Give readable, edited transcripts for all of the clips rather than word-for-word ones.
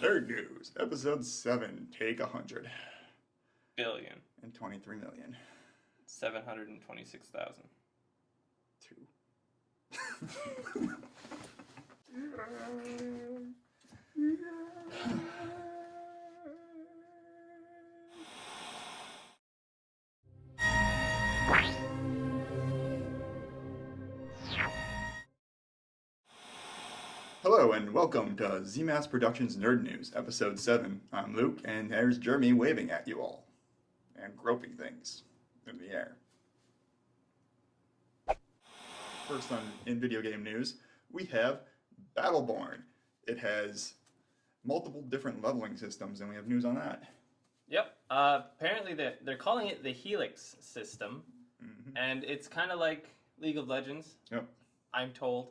Nerd News, Episode 7, Take 100. Billion. And 23 million. 726,000. 2. Hello and welcome to ZMass Productions Nerd News, Episode 7. I'm Luke, and there's Jeremy waving at you all. And groping things in the air. First in video game news, we have Battleborn. It has multiple different leveling systems, and we have news on that. Yep. Apparently they're calling it the Helix system, and it's kind of like League of Legends. Yep. I'm told.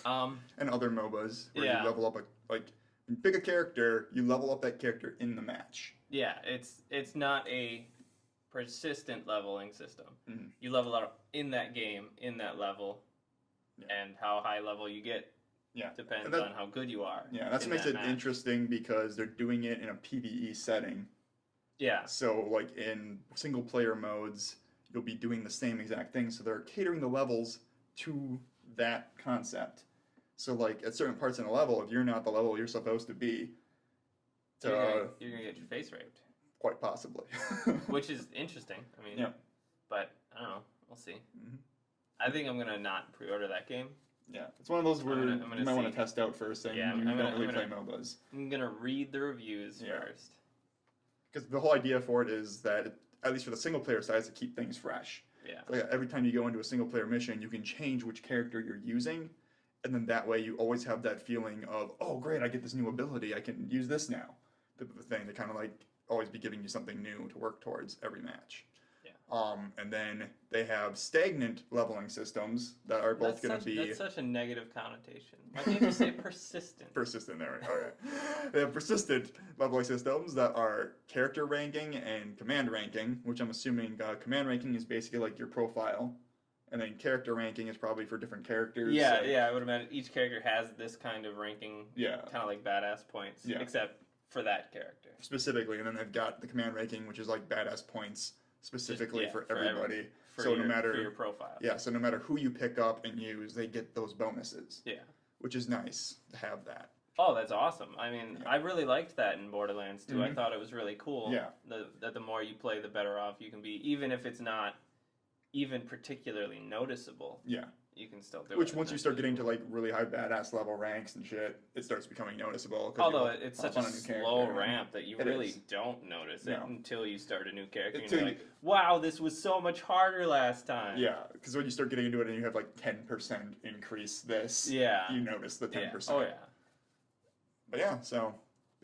And other MOBAs where yeah. you level up when you pick a character, you level up that character in the match. Yeah, it's not a persistent leveling system. Mm-hmm. You level up in that game, in that level, and how high level you get depends on how good you are. Yeah, that makes it interesting because they're doing it in a PvE setting. Yeah. So, like, in single-player modes, you'll be doing the same exact thing, so they're catering the levels to that concept. So, like, at certain parts in a level, if you're not the level you're supposed to be, you're gonna get your face raped. Quite possibly. Which is interesting. I mean, but I don't know. We'll see. Mm-hmm. I think I'm gonna not pre-order that game. Yeah, it's one of those where you might want to test out first, and you don't really play MOBAs. I'm gonna read the reviews first. Because the whole idea for it is that, at least for the single-player side, is to keep things fresh. Yeah. Like every time you go into a single-player mission, you can change which character you're using, and then that way you always have that feeling of, oh, great, I get this new ability, I can use this now. The thing to kind of like always be giving you something new to work towards every match. Yeah. And then they have stagnant leveling systems that are both going to be... That's such a negative connotation. Why can't you say persistent? Persistent, there we go. Right. They have persistent leveling systems that are character ranking and command ranking, which I'm assuming command ranking is basically like your profile. And then character ranking is probably for different characters. Yeah, yeah, I would imagine each character has this kind of ranking. Yeah. Kind of like badass points. Yeah. Except for that character. Specifically, and then they've got the command ranking, which is like badass points specifically for everybody. For your profile. Yeah, so no matter who you pick up and use, they get those bonuses. Yeah. Which is nice to have that. Oh, that's awesome. I mean, I really liked that in Borderlands 2. I thought it was really cool. Yeah. That the more you play, the better off you can be, even if it's not even particularly noticeable. Yeah. You can still do it. Which once you start getting to like really high badass level ranks and shit, it starts becoming noticeable. Although it's such a slow ramp that you really don't notice it until you start a new character. And you're like, wow, this was so much harder last time. Yeah, because when you start getting into it and you have like 10% increase this, you notice the 10%. Oh, yeah. But yeah, so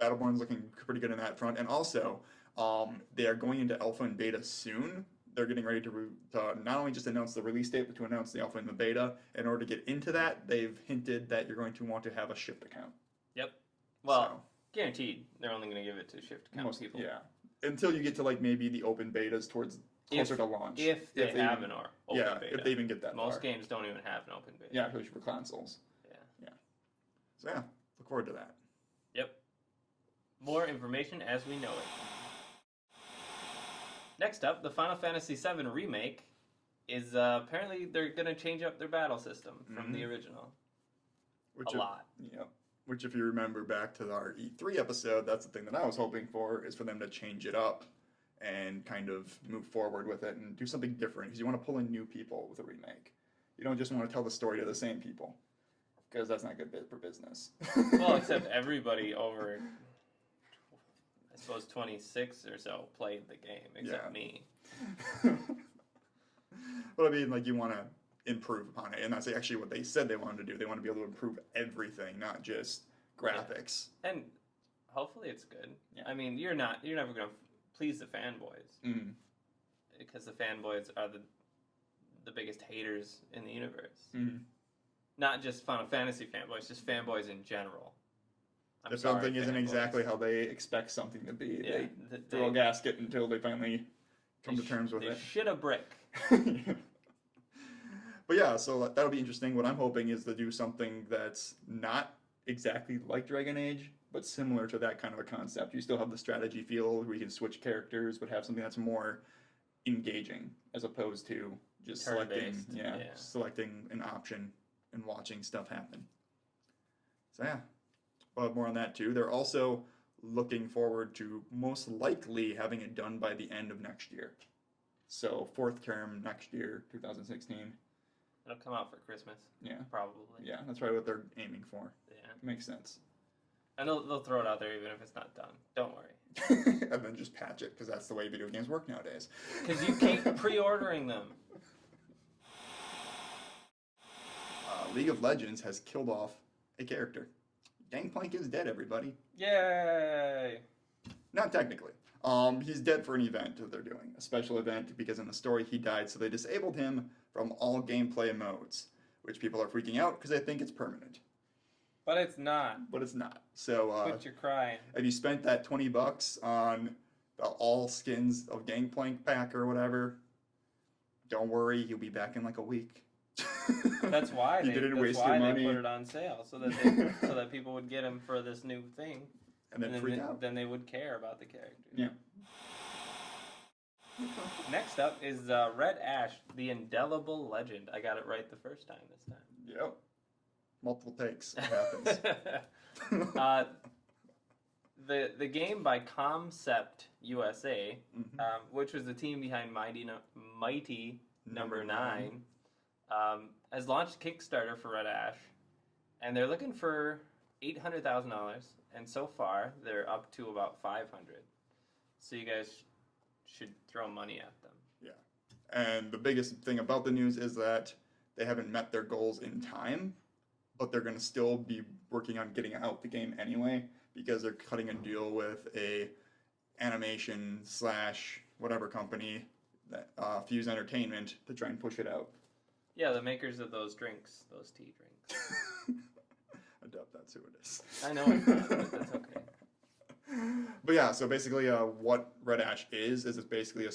Battleborn's looking pretty good in that front. And also, they are going into alpha and beta soon. They're getting ready to not only just announce the release date, but to announce the alpha and the beta. In order to get into that, they've hinted that you're going to want to have a shipped account. Yep. Well, guaranteed, they're only going to give it to shipped account people. Yeah. Until you get to like maybe the open betas towards closer to launch. If they have an open beta. If they even get that Most far. games don't even have an open beta. Yeah, especially for consoles. Yeah. So yeah, look forward to that. Yep. More information as we know it. Next up, the Final Fantasy VII Remake is apparently they're going to change up their battle system from the original. A lot. Yeah. Which, if you remember back to our E3 episode, that's the thing that I was hoping for, is for them to change it up and kind of move forward with it and do something different. Because you want to pull in new people with a remake. You don't just want to tell the story to the same people. Because that's not good for business. Well, except everybody over... I suppose 26 or so played the game, except me. But I mean, like, you want to improve upon it, and that's actually what they said they wanted to do. They want to be able to improve everything, not just graphics. Yeah. And hopefully it's good. Yeah. I mean, you're never going to please the fanboys, because the fanboys are the biggest haters in the universe. Not just Final Fantasy fanboys, just fanboys in general. If something isn't exactly how they expect something to be, they throw a gasket until they finally come to terms with they it. Shit a brick. But yeah, so that'll be interesting. What I'm hoping is to do something that's not exactly like Dragon Age, but similar to that kind of a concept. You still have the strategy feel where you can switch characters, but have something that's more engaging as opposed to just selecting an option and watching stuff happen. So yeah, we'll have more on that too. They're also looking forward to most likely having it done by the end of next year. So 4th term next year, 2016. It'll come out for Christmas. Yeah. Probably. Yeah, that's probably what they're aiming for. Yeah. Makes sense. And they'll throw it out there even if it's not done. Don't worry. And then just patch it, because that's the way video games work nowadays. Because you keep pre-ordering them. League of Legends has killed off a character. Gangplank is dead, everybody. Yay! Not technically. He's dead for an event that they're doing. A special event, because in the story he died, so they disabled him from all gameplay modes, which people are freaking out because they think it's permanent. But it's not. But it's not. So, Quit your crying. if you spent that $20 on the all skins of Gangplank pack or whatever, don't worry, he'll be back in like a week. That's why you they didn't waste your money. put it on sale so that people would get him for this new thing, and then freak out. Then they would care about the character. Yeah. Next up is Red Ash, the Indelible Legend. I got it right the first time this time. Yep. Multiple takes. It happens. The game by Concept USA, which was the team behind Mighty Number 9, has launched Kickstarter for Red Ash, and they're looking for $800,000, and so far they're up to about $500,000. So you guys should throw money at them. Yeah, and the biggest thing about the news is that they haven't met their goals in time, but they're going to still be working on getting out the game anyway, because they're cutting a deal with a animation / whatever company, that Fuse Entertainment, to try and push it out. Yeah, the makers of those drinks, those tea drinks. I doubt that's who it is. I know it's not, but that's okay. But yeah, so basically what Red Ash is it's basically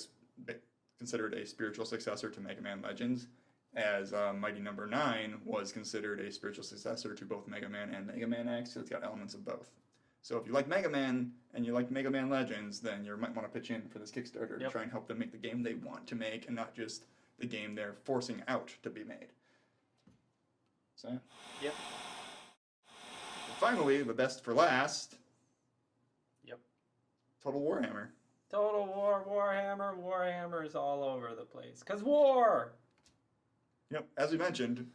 considered a spiritual successor to Mega Man Legends, as Mighty Number 9 was considered a spiritual successor to both Mega Man and Mega Man X, so it's got elements of both. So if you like Mega Man and you like Mega Man Legends, then you might want to pitch in for this Kickstarter to try and help them make the game they want to make, and not just the game they're forcing out to be made. So, yep. And finally, the best for last. Yep. Total Warhammer. Total War Warhammer. Warhammer is all over the place. 'Cause war! Yep. As we mentioned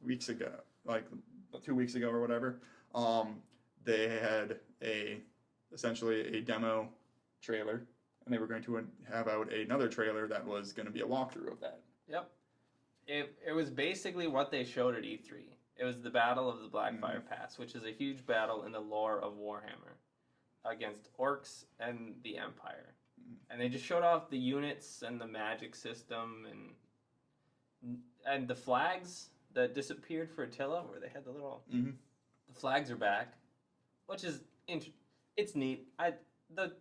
weeks ago, like 2 weeks ago or whatever, they had essentially a demo trailer, and they were going to have out another trailer that was going to be a walkthrough of that. Yep. It was basically what they showed at E3. It was the Battle of the Blackfire Pass, which is a huge battle in the lore of Warhammer against orcs and the Empire. And they just showed off the units and the magic system and the flags that disappeared for Attila, where they had the little... Mm-hmm. The flags are back, which is it's neat. The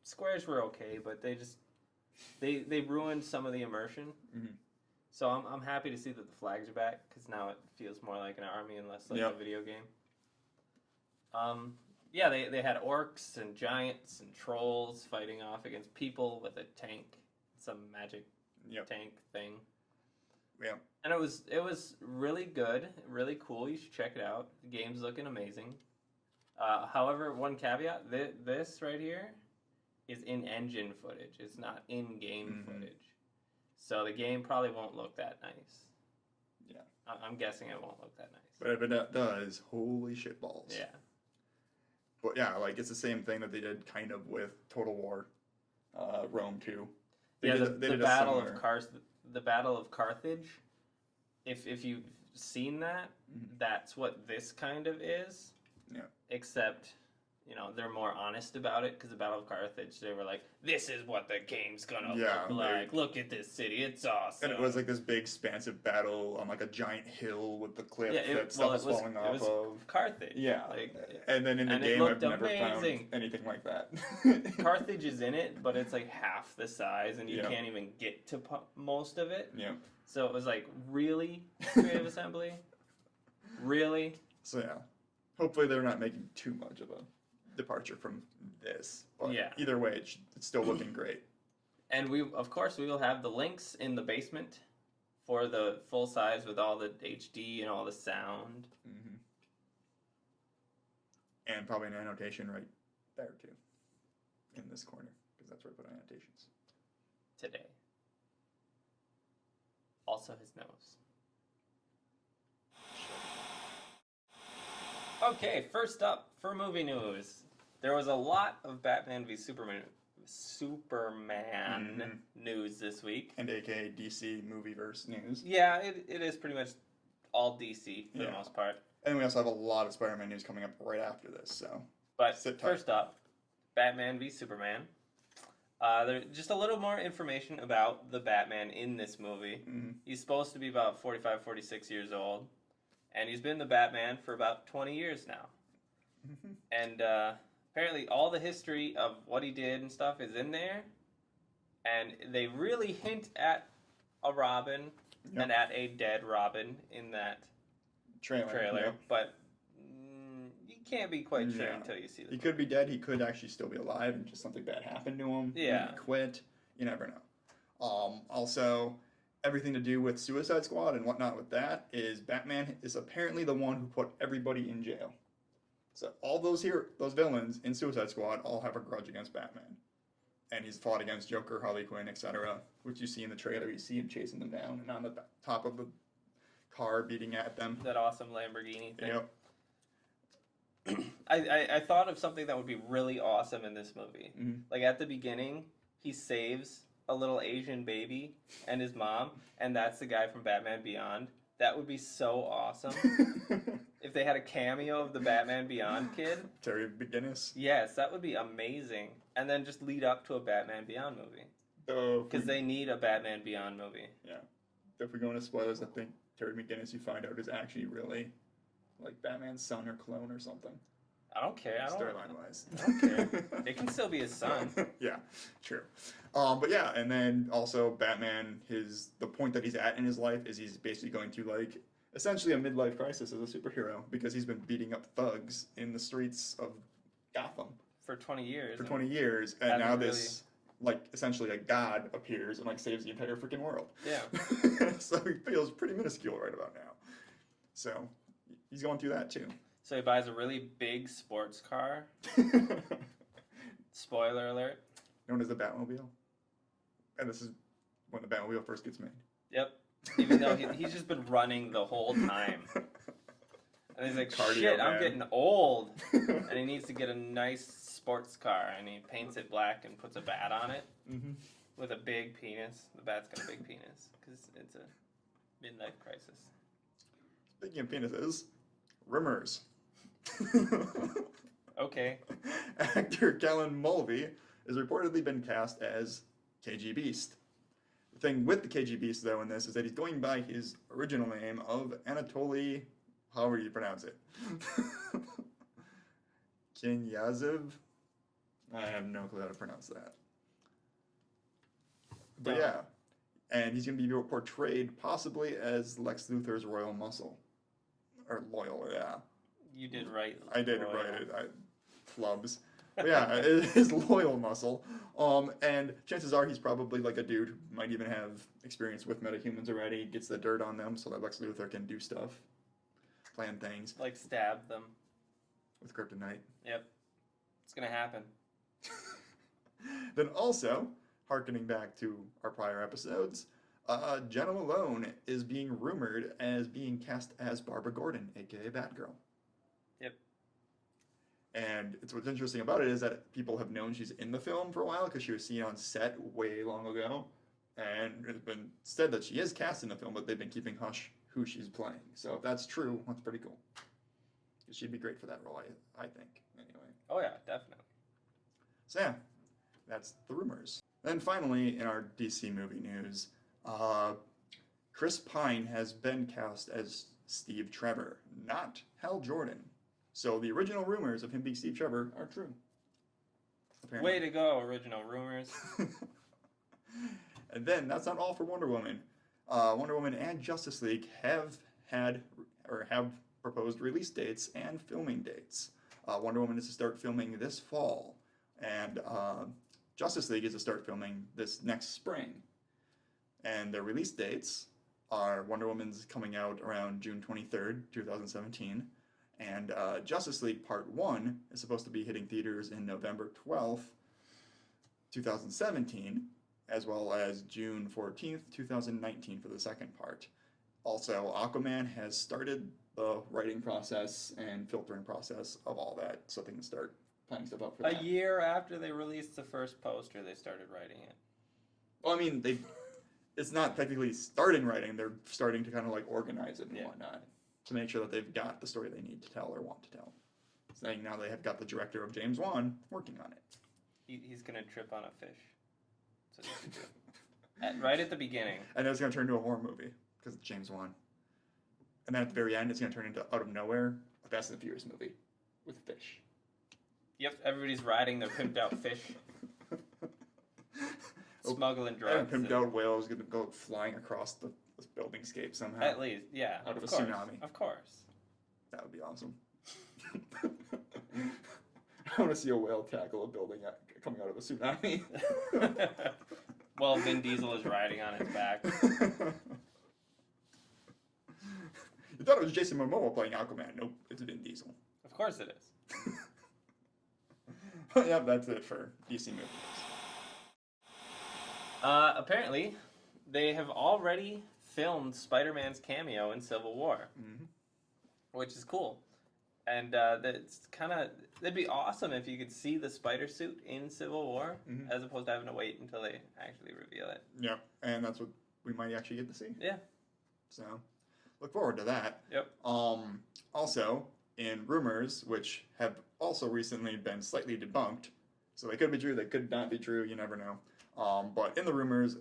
squares were okay, but they ruined some of the immersion. Mm-hmm. So I'm happy to see that the flags are back, because now it feels more like an army and less like a video game. Yeah, they had orcs and giants and trolls fighting off against people with a tank, some magic tank thing. Yeah. And it was really good, really cool. You should check it out. The game's looking amazing. However, one caveat, this right here is in-engine footage. It's not in-game footage. So the game probably won't look that nice. Yeah. I'm guessing it won't look that nice. But if it does, holy shitballs. Yeah. But yeah, like, it's the same thing that they did kind of with Total War Rome 2. The Battle of Carthage, if you've seen that, that's what this kind of is. Yeah. Except, you know, they're more honest about it, because the Battle of Carthage, they were like, this is what the game's gonna look like. Look at this city, it's awesome. And it was like this big, expansive battle on like a giant hill with the cliff that stuff was falling off of. Carthage. Yeah. Like, and then in the game, I've never found anything like that. Carthage is in it, but it's like half the size, and you can't even get to most of it. Yeah. So it was like, really, Creative Assembly? Really? So yeah. Hopefully they're not making too much of a departure from this. But either way, it's still looking great. And of course, we will have the links in the basement for the full size with all the HD and all the sound. Mm-hmm. And probably an annotation right there too, in this corner, because that's where I put annotations. Today. Also his nose. Okay, first up for movie news. There was a lot of Batman v Superman news this week. And aka DC Movieverse news. Yeah, it is pretty much all DC for the most part. And we also have a lot of Spider-Man news coming up right after this, so. But first up, Batman v Superman. There's just a little more information about the Batman in this movie. Mm-hmm. He's supposed to be about 45, 46 years old. And he's been the Batman for about 20 years now. Mm-hmm. And apparently all the history of what he did and stuff is in there. And they really hint at a Robin and at a dead Robin in that trailer. But you can't be quite sure until you see the He could be dead. He could actually still be alive and just something bad happened to him. Yeah. He quit. You never know. Also, everything to do with Suicide Squad and whatnot with that is Batman is apparently the one who put everybody in jail. So all those villains in Suicide Squad all have a grudge against Batman. And he's fought against Joker, Harley Quinn, etc., which you see in the trailer. You see him chasing them down and on the top of the car beating at them. That awesome Lamborghini thing. Yep. I thought of something that would be really awesome in this movie. Mm-hmm. Like at the beginning, he saves a little Asian baby and his mom, and that's the guy from Batman Beyond. That would be so awesome. If they had a cameo of the Batman Beyond kid. Terry McGinnis. Yes, that would be amazing. And then just lead up to a Batman Beyond movie. Because they need a Batman Beyond movie. Yeah. If we go into spoilers, I think Terry McGinnis, you find out, is actually really like Batman's son or clone or something. I don't care. Storyline-wise. I don't care. It can still be his son. Yeah, true. But yeah, and then also Batman, the point that he's at in his life is he's basically going through like essentially a midlife crisis as a superhero because he's been beating up thugs in the streets of Gotham. For 20 years. For 20 years, and now this, like, essentially a god appears and, like, saves the entire freaking world. Yeah. So he feels pretty minuscule right about now. So he's going through that too. So he buys a really big sports car. Spoiler alert. Known as the Batmobile. And this is when the Batmobile first gets made. Yep. Even though he's just been running the whole time. And he's like, shit, I'm getting old. And he needs to get a nice sports car. And he paints it black and puts a bat on it. Mm-hmm. With a big penis. The bat's got a big penis. Because it's a midlife crisis. Speaking of penises, rumors. Okay. Actor Callan Mulvey has reportedly been cast as KG Beast. The thing with the KG Beast, though, in this is that he's going by his original name of Anatoly, however you pronounce it. Knyazov? I have no clue how to pronounce that. But yeah, and he's going to be portrayed possibly as Lex Luthor's royal muscle. Or loyal, yeah. You did right. I did write it. Flubs. But yeah, it is loyal muscle. And chances are he's probably like a dude who might even have experience with metahumans already, gets the dirt on them so that Lex Luthor can do stuff, plan things. Like stab them. With kryptonite. Yep. It's going to happen. Then also, hearkening back to our prior episodes, Jenna Malone is being rumored as being cast as Barbara Gordon, aka Batgirl. Yep. And what's interesting about it is that people have known she's in the film for a while because she was seen on set way long ago. And it's been said that she is cast in the film, but they've been keeping hush who she's playing. So if that's true, that's pretty cool. She'd be great for that role, I think, anyway. Oh yeah, definitely. So yeah, that's the rumors. Then finally, in our DC movie news, Chris Pine has been cast as Steve Trevor, not Hal Jordan. So the original rumors of him being Steve Trevor are true. Apparently. Way to go, original rumors. And then that's not all for Wonder Woman. Wonder Woman and Justice League have proposed release dates and filming dates. Wonder Woman is to start filming this fall, and Justice League is to start filming this next spring. And their release dates are Wonder Woman's coming out around June 23rd, 2017, and Justice League Part 1 is supposed to be hitting theaters in November 12th, 2017, as well as June 14th, 2019 for the second part. Also, Aquaman has started the writing process and filtering process of all that, so they can start planning stuff out for that. A year after they released the first poster, they started writing it. Well, I mean, it's not technically starting writing, they're starting to kind of like organize it and whatnot to make sure that they've got the story they need to tell or want to tell. Saying now they have got the director of James Wan working on it. He's going to trip on a fish. That's what he's going to do. Right at the beginning. And then it's going to turn into a horror movie because it's James Wan. And then at the very end, it's going to turn into, out of nowhere, a Fast and the Furious movie with fish. Yep, everybody's riding their pimped out fish. Smuggling drugs. And pimped out whale is going to go flying across the buildingscape somehow. At least, yeah. Out of a tsunami. Of course. That would be awesome. I want to see a whale tackle a building coming out of a tsunami. Well, Vin Diesel is riding on its back. You thought it was Jason Momoa playing Aquaman. Nope, it's Vin Diesel. Of course it is. Yep, that's it for DC movies. Apparently, they have already filmed Spider-Man's cameo in Civil War, which is cool. And that's it'd be awesome if you could see the spider suit in Civil War, as opposed to having to wait until they actually reveal it. Yeah, and that's what we might actually get to see. Yeah. So, look forward to that. Yep. Also, in rumors, which have also recently been slightly debunked, so they could be true, they could not be true, you never know. But in the rumors,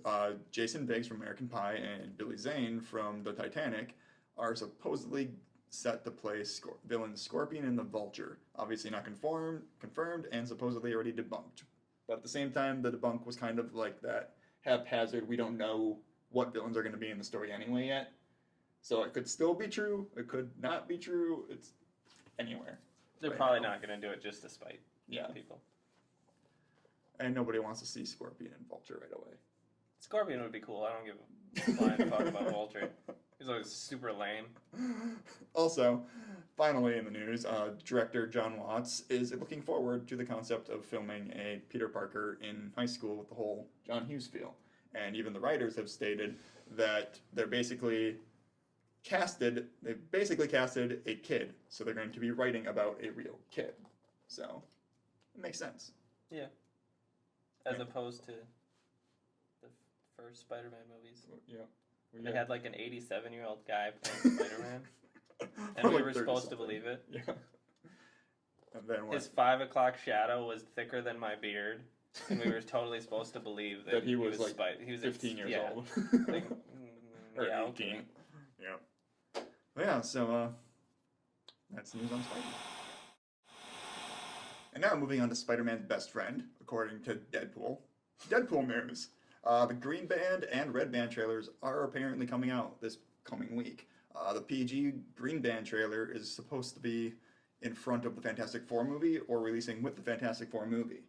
Jason Biggs from American Pie and Billy Zane from The Titanic are supposedly set to play villains Scorpion and the Vulture. Obviously not confirmed, and supposedly already debunked. But at the same time, the debunk was kind of like that haphazard, we don't know what villains are going to be in the story anyway yet. So it could still be true, it could not be true, it's anywhere. They're probably not going to do it just to spite people. And nobody wants to see Scorpion and Vulture right away. Scorpion would be cool. I don't give a flying fuck about Vulture. He's always super lame. Also, finally in the news, director John Watts is looking forward to the concept of filming a Peter Parker in high school with the whole John Hughes feel. And even the writers have stated that they've basically casted a kid. So they're going to be writing about a real kid. So, it makes sense. Yeah. As opposed to the first Spider-Man movies. Yeah. They had like an 87-year-old guy playing Spider-Man. And we were supposed to believe it. Yeah. And then what? His 5 o'clock shadow was thicker than my beard. And we were totally supposed to believe that he was like he was 15 years old. Like, or yeah, 18. okay. Yeah. Well, yeah, so that's news on Spidey. And now moving on to Spider-Man's best friend, according to Deadpool. Deadpool news. The Green Band and Red Band trailers are apparently coming out this coming week. The PG Green Band trailer is supposed to be in front of the Fantastic Four movie or releasing with the Fantastic Four movie.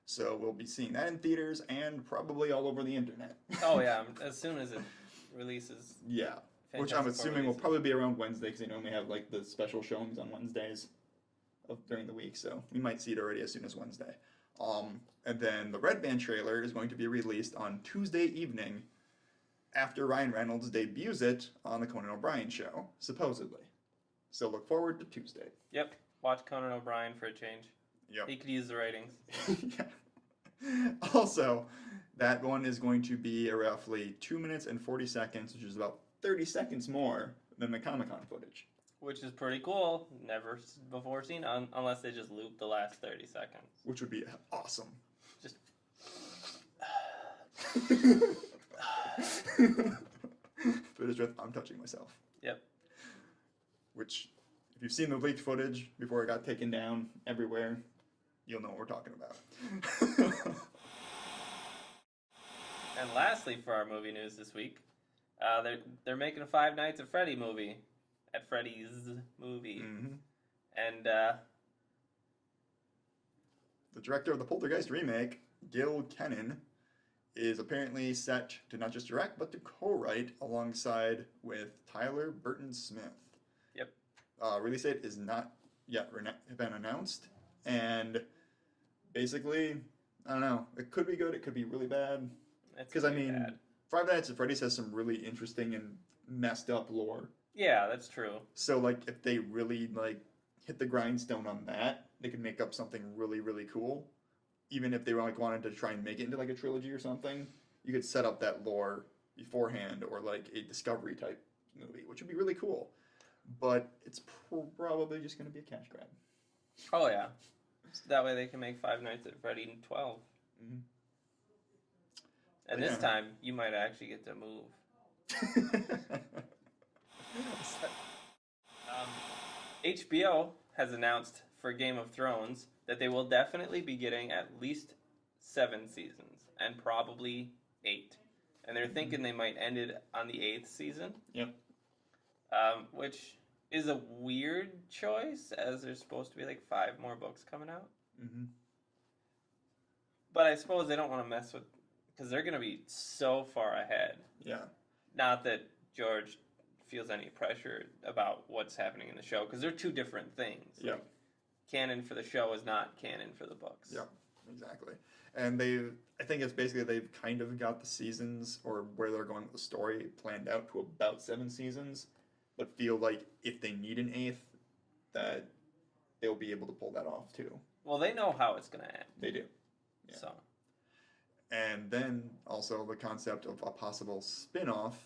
So we'll be seeing that in theaters and probably all over the internet. Oh yeah, as soon as it releases. Yeah. Fantastic Which I'm Four assuming will releases. probably be around Wednesday because they normally have like the special showings on Wednesdays during the week. So we might see it already as soon as Wednesday. And then the Red Band trailer is going to be released on Tuesday evening after Ryan Reynolds debuts it on the Conan O'Brien show, supposedly. So look forward to Tuesday. Yep. Watch Conan O'Brien for a change. Yep. He could use the ratings. Yeah. Also, that one is going to be roughly 2 minutes and 40 seconds, which is about 30 seconds more than the Comic-Con footage. Which is pretty cool. Never before seen, unless they just loop the last 30 seconds. Which would be awesome. Just... I'm touching myself. Yep. Which, if you've seen the leaked footage before it got taken down everywhere, you'll know what we're talking about. And lastly, for our movie news this week, they're making a Five Nights at Freddy movie at Freddys Movie, and the director of the Poltergeist remake, Gil Kenan, is apparently set to not just direct but to co-write alongside with Tyler Burton Smith. Yep. Release date is not yet been announced, and basically, I don't know. It could be good. It could be really bad. Because I mean, bad. Five Nights at Freddy's has some really interesting and messed up lore. Yeah, that's true. So like, if they really like hit the grindstone on that, they could make up something really, really cool. Even if they like wanted to try and make it into like a trilogy or something, you could set up that lore beforehand, or like a Discovery type movie, which would be really cool. But it's probably just going to be a cash grab. Oh yeah, so that way they can make Five Nights at Freddy 12. Mm-hmm. And this time, you might actually get to move. HBO has announced for Game of Thrones that they will definitely be getting at least 7 seasons, and probably 8. And they're thinking they might end it on the 8th season. Yep. Which is a weird choice, as there's supposed to be like 5 more books coming out. Mm-hmm. But I suppose they don't want to mess with... Because they're going to be so far ahead. Yeah. Not that George feels any pressure about what's happening in the show, because they're 2 different things. Yeah. Like, canon for the show is not canon for the books. Yeah, exactly. And I think it's basically they've kind of got the seasons, or where they're going with the story, planned out to about 7 seasons, but feel like if they need an 8th, that they'll be able to pull that off too. Well, they know how it's going to end. They do. Yeah. So. And then also the concept of a possible spin-off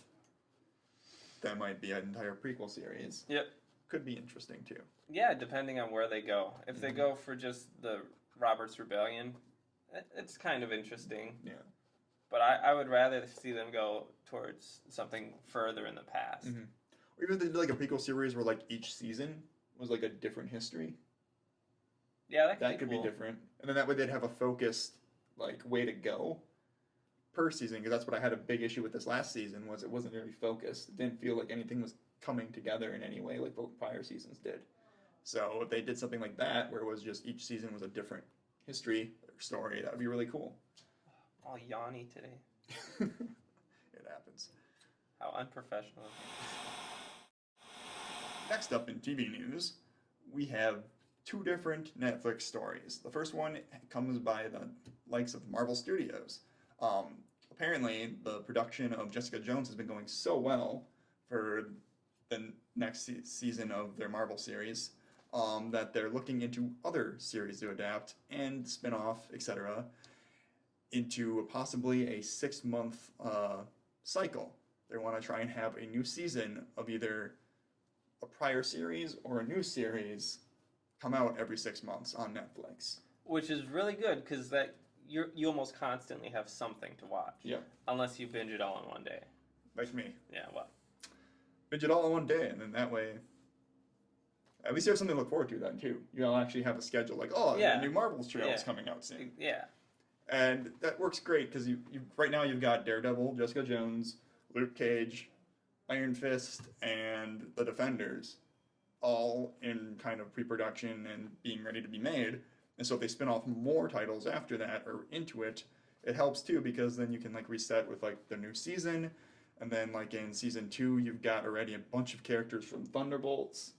that might be an entire prequel series. Yep. Could be interesting too. Yeah, depending on where they go. If they go for just the Robert's Rebellion, it's kind of interesting. Yeah. But I would rather see them go towards something further in the past. Mm-hmm. Or even if they did like a prequel series where like each season was like a different history. Yeah, that could be different. And then that way they'd have a focused like way to go per season, because that's what I had a big issue with this last season, was it wasn't very focused. It didn't feel like anything was coming together in any way like both prior seasons did. So if they did something like that, where it was just each season was a different history or story, that would be really cool. All yawny today. It happens. How unprofessional. Next up in TV news, we have 2 different Netflix stories. The first one comes by the likes of Marvel Studios. Apparently, the production of Jessica Jones has been going so well for the next season of their Marvel series that they're looking into other series to adapt and spin-off, etc., into possibly a 6-month cycle. They want to try and have a new season of either a prior series or a new series come out every 6 months on Netflix. Which is really good, because that you almost constantly have something to watch. Yeah. Unless you binge it all in one day. Like me. Yeah, well. Binge it all in one day, and then that way, at least you have something to look forward to then, too. You'll actually have a schedule, like, the new Marvel show is coming out soon. Yeah. And that works great, because you right now you've got Daredevil, Jessica Jones, Luke Cage, Iron Fist, and The Defenders, all in kind of pre-production and being ready to be made. And so if they spin off more titles after that or into it, it helps too, because then you can like reset with like the new season. And then like in season 2, you've got already a bunch of characters from Thunderbolts,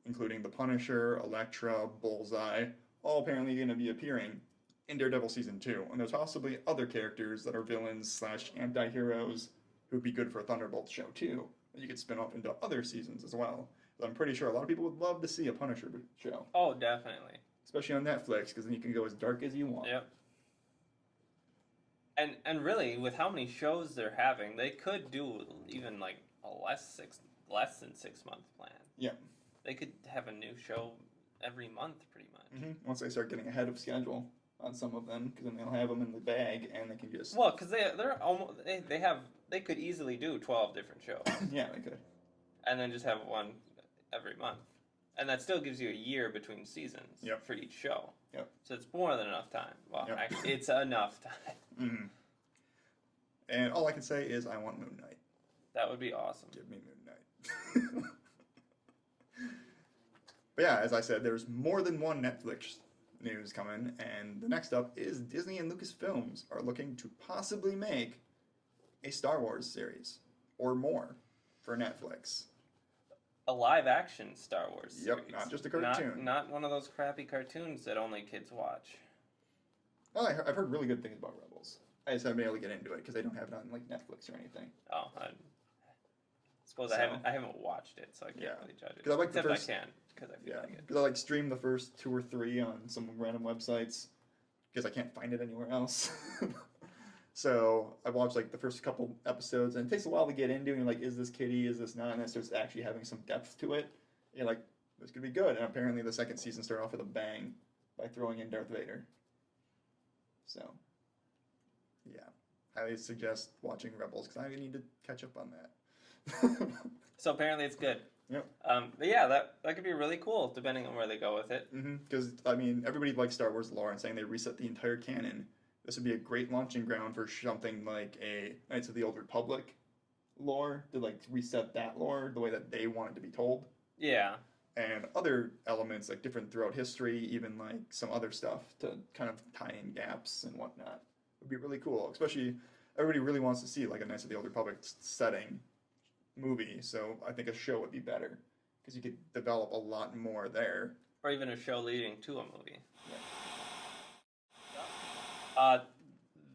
including the Punisher, Elektra, Bullseye, all apparently going to be appearing in Daredevil season 2. And there's possibly other characters that are villains / anti-heroes who would be good for a Thunderbolts show too, that you could spin off into other seasons as well. So I'm pretty sure a lot of people would love to see a Punisher show. Oh, definitely. Especially on Netflix, because then you can go as dark as you want. Yep. And really, with how many shows they're having, they could do even like a less than 6 month plan. Yeah. They could have a new show every month, pretty much. Once they start getting ahead of schedule on some of them, because then they'll have them in the bag, and they can just... Well, because they're almost... They could easily do 12 different shows. Yeah, they could. And then just have one every month. And that still gives you a year between seasons for each show. Yep. So it's more than enough time. Well, actually, it's enough time. And all I can say is I want Moon Knight. That would be awesome. Give me Moon Knight. But yeah, as I said, there's more than one Netflix news coming, and the next up is Disney and Lucasfilms are looking to possibly make a Star Wars series or more for Netflix. A live-action Star Wars series. Yep, not just a cartoon. Not one of those crappy cartoons that only kids watch. Well, I've heard really good things about Rebels. I just haven't been able to get into it because they don't have it on like Netflix or anything. Oh, I suppose I haven't watched it, so I can't really judge it. I like Except the first, I can, because I feel like it. Because I like stream the first 2 or 3 on some random websites because I can't find it anywhere else. So I watched like the first couple episodes, and it takes a while to get into. And you're like, is this kiddie? Is this not? And it starts actually having some depth to it. You're like, this could be good. And apparently, the second season started off with a bang by throwing in Darth Vader. So, yeah, highly suggest watching Rebels because I need to catch up on that. So apparently, it's good. Yep. But yeah, that could be really cool depending on where they go with it. Because I mean, everybody likes Star Wars lore and saying they reset the entire canon. This would be a great launching ground for something like a Knights of the Old Republic lore, to like reset that lore the way that they want it to be told. Yeah. And other elements like different throughout history, even like some other stuff to kind of tie in gaps and whatnot. Would be really cool. Especially everybody really wants to see like a Knights of the Old Republic setting movie, so I think a show would be better because you could develop a lot more there. Or even a show leading to a movie. Yeah.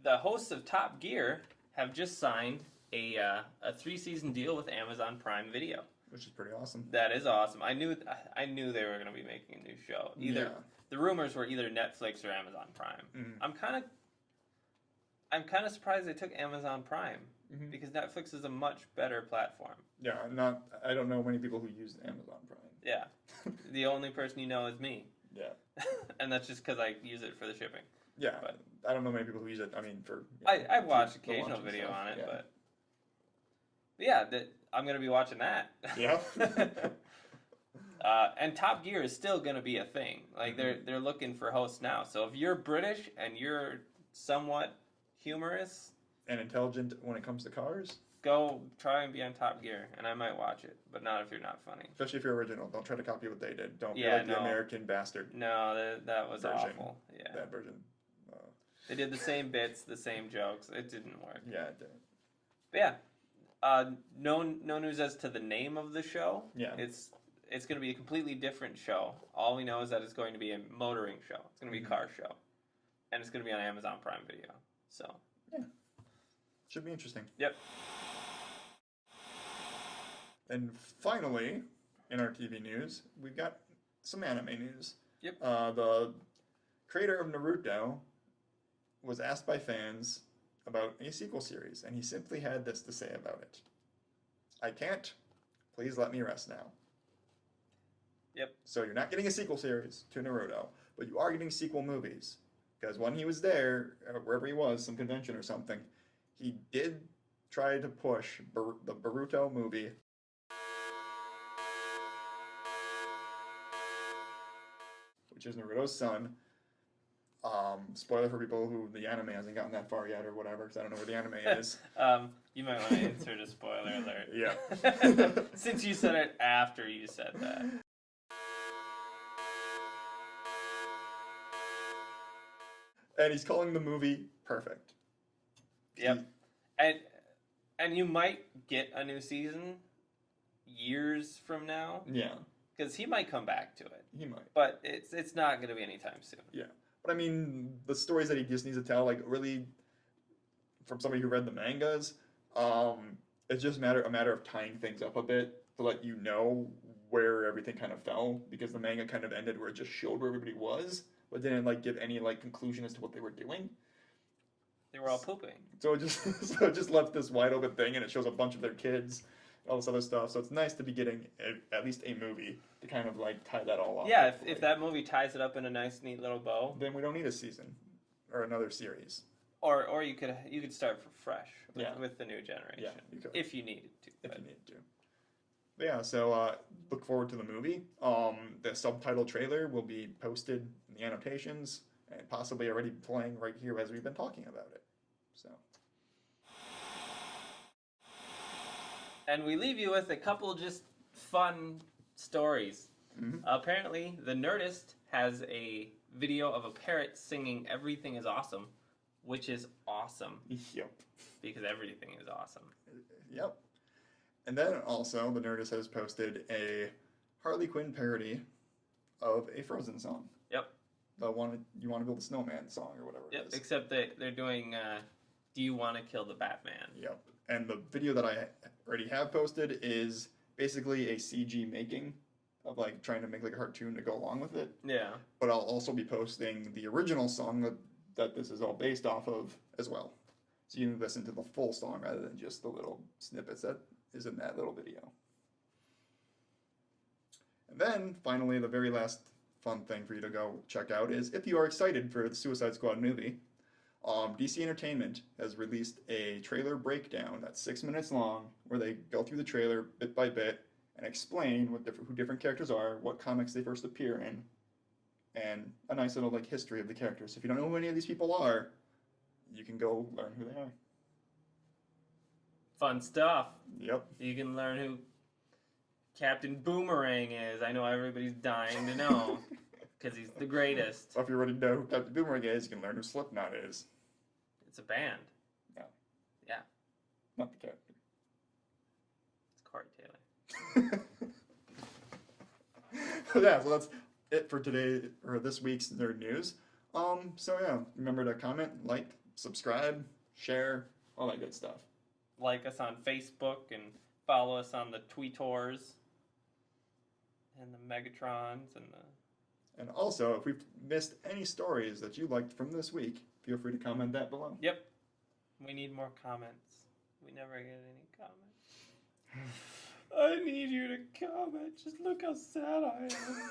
The hosts of Top Gear have just signed a 3-season deal with Amazon Prime Video, which is pretty awesome. That is awesome. I knew they were going to be making a new show. The rumors were either Netflix or Amazon Prime. I'm kind of surprised they took Amazon Prime because Netflix is a much better platform. Yeah, I don't know many people who use Amazon Prime. Yeah, the only person you know is me. Yeah, and that's just because I use it for the shipping. Yeah, but I don't know many people who use it. I mean, for I watched occasional video on it, but yeah, I'm going to be watching that. Yeah. And Top Gear is still going to be a thing. Like they're looking for hosts now. So if you're British and you're somewhat humorous and intelligent when it comes to cars, go try and be on Top Gear, and I might watch it, but not if you're not funny. Especially if you're original. Don't try to copy what they did. Don't be like the American bastard. No, that was version. Awful. Yeah, that version. They did the same bits, the same jokes. It didn't work. Yeah, it didn't. But yeah, no news as to the name of the show. Yeah, it's going to be a completely different show. All we know is that it's going to be a motoring show. It's going to be a car show, and it's going to be on Amazon Prime Video. So yeah, should be interesting. Yep. And finally, in our TV news, we've got some anime news. Yep. The creator of Naruto was asked by fans about a sequel series, and he simply had this to say about it. I can't. Please let me rest now. Yep. So you're not getting a sequel series to Naruto, but you are getting sequel movies. Because when he was there, wherever he was, some convention or something, he did try to push the Boruto movie. Which is Naruto's son. Spoiler for people who the anime hasn't gotten that far yet or whatever, because I don't know where the anime is. You might want to insert a spoiler alert. Yeah. Since you said it after you said that. And he's calling the movie perfect. Yep. And you might get a new season years from now. Yeah. Because he might come back to it. He might. But it's not going to be anytime soon. Yeah. But I mean, the stories that he just needs to tell, like really, from somebody who read the mangas, it's just a matter of tying things up a bit to let you know where everything kind of fell, because the manga kind of ended where it just showed where everybody was, but didn't like give any like conclusion as to what they were doing. They were all pooping. So it just left this wide open thing, and it shows a bunch of their kids all this other stuff. So it's nice to be getting at least a movie to kind of like tie that all up. Yeah, if that movie ties it up in a nice, neat little bow, then we don't need a season or another series. Or you could start fresh with the new generation. Yeah, you could. If you needed to. If you needed to. But yeah, so look forward to the movie. The subtitle trailer will be posted in the annotations and possibly already playing right here as we've been talking about it. So. And we leave you with a couple just fun stories. Mm-hmm. Apparently, the Nerdist has a video of a parrot singing "Everything is Awesome," which is awesome. Yep. Because everything is awesome. Yep. And then also, the Nerdist has posted a Harley Quinn parody of a Frozen song. Yep. The one You Want to Build a Snowman song or whatever it is. Except they're doing Do You Want to Kill the Batman? Yep. And the video that I already have posted is basically a CG making of like trying to make like a cartoon to go along with it. Yeah. But I'll also be posting the original song that this is all based off of as well. So you can listen to the full song rather than just the little snippets that is in that little video. And then, finally, the very last fun thing for you to go check out is if you are excited for the Suicide Squad movie, DC Entertainment has released a trailer breakdown that's 6 minutes long where they go through the trailer bit by bit and explain who different characters are, what comics they first appear in, and a nice little like history of the characters. So if you don't know who any of these people are, you can go learn who they are. Fun stuff. Yep. You can learn who Captain Boomerang is. I know everybody's dying to know because he's the greatest. So if you already know who Captain Boomerang is, you can learn who Slipknot is. It's a band. Yeah. Yeah. Not the character. It's Corey Taylor. Yeah, so that's it for today, or this week's Nerd News. So yeah, remember to comment, like, subscribe, share, all that good stuff. Like us on Facebook and follow us on the Tweetors and the Megatrons and the... And also, if we've missed any stories that you liked from this week, feel free to comment that below. Yep. We need more comments. We never get any comments. I need you to comment. Just look how sad I am.